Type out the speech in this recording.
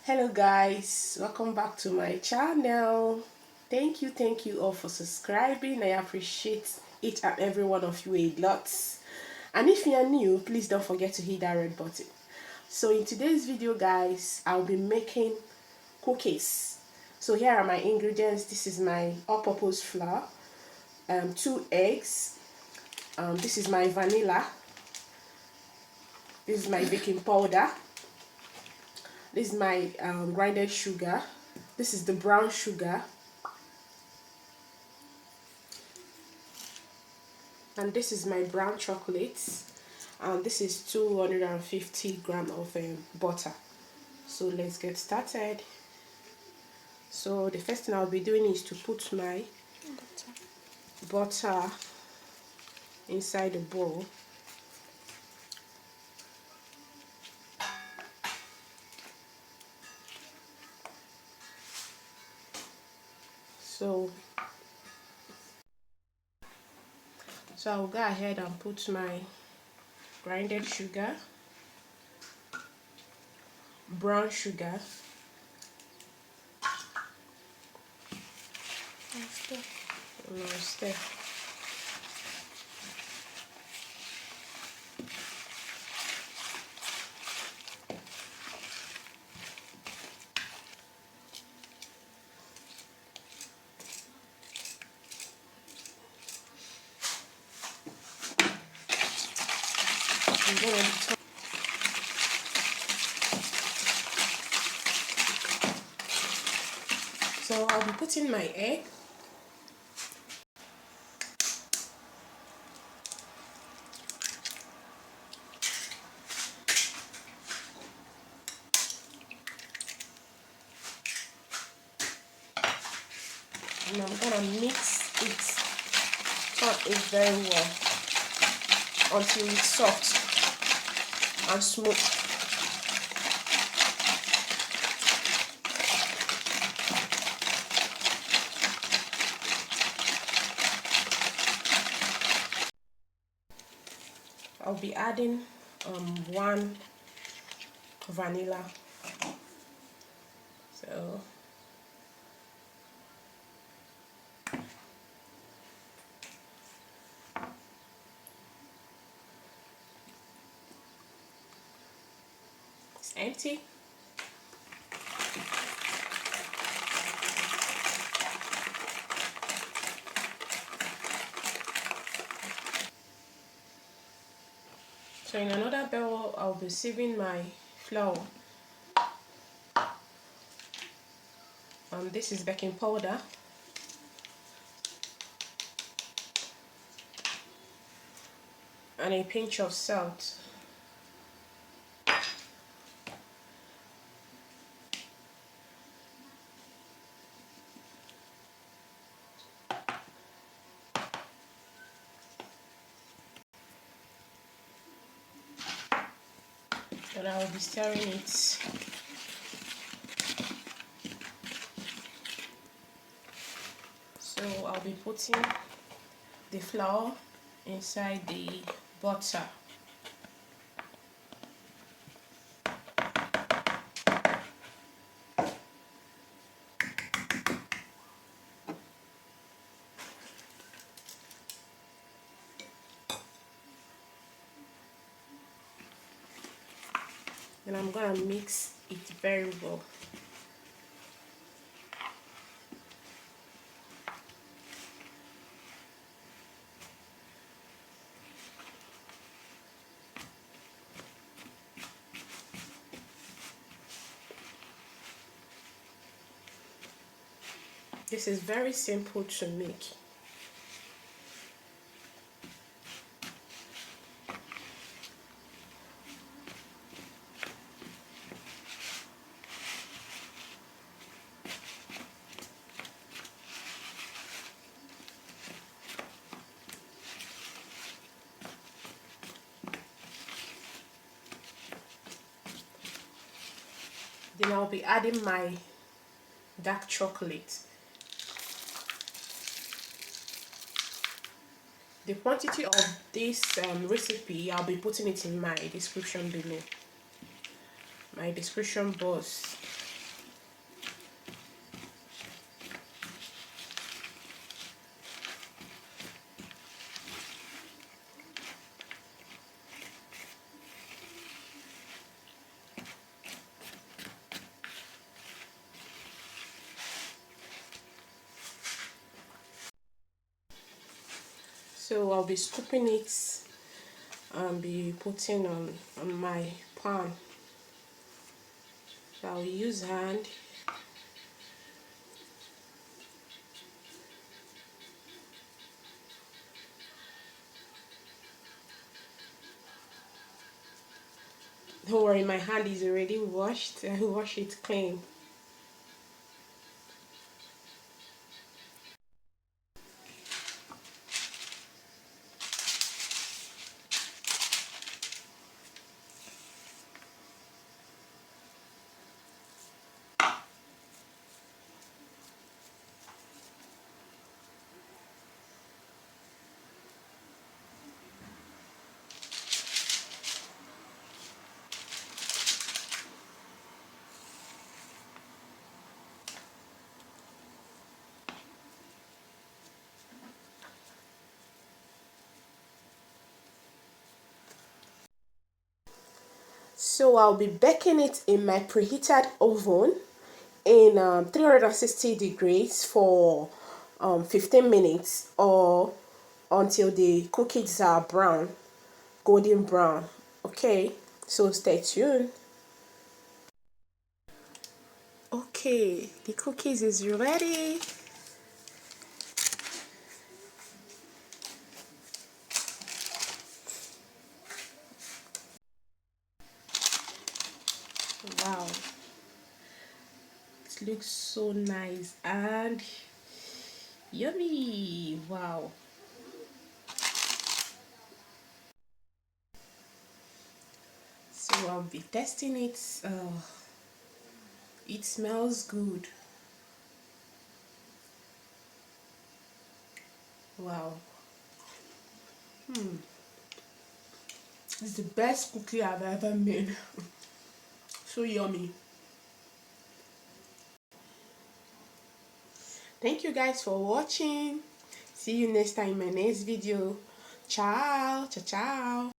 Hello guys, welcome back to my channel. Thank you all for subscribing. I appreciate each and every one of you a lot. And if you are new, please don't forget to hit that red button. So in today's video guys, I'll be making cookies. So here are my ingredients. This is my all-purpose flour, 2 eggs, this is my vanilla, this is my baking powder, this is my grinded sugar, this is the brown sugar, and this is my brown chocolate, and this is 250 grams of butter. So let's get started. So the first thing I'll be doing is to put my butter inside the bowl. So I'll go ahead and put my grinded sugar, brown sugar, stir. So I'll be putting my egg. And I'm gonna mix it, turn it very well until it's soft and smooth. I'll be adding 1 vanilla. So it's empty. So in another bowl, I'll be sieving my flour. This is baking powder. And a pinch of salt. And I will be stirring it. So I'll be putting the flour inside the butter. And I'm gonna mix it very well. This is very simple to make. Then I'll be adding my dark chocolate. The quantity of this recipe, I'll be putting it in my description below. My description box. So I'll be scooping it and be putting on my pan. So I'll use hand. Don't worry, my hand is already washed. I wash it clean. So I'll be baking it in my preheated oven in 360 degrees for 15 minutes or until the cookies are brown, golden brown. Okay, so stay tuned. Okay, the cookies is ready. Wow, it looks so nice and yummy. Wow. So I'll be testing it. It smells good. Wow. It's the best cookie I've ever made. So yummy. Thank you guys for watching. See you next time in my next video. Ciao. Ciao, ciao.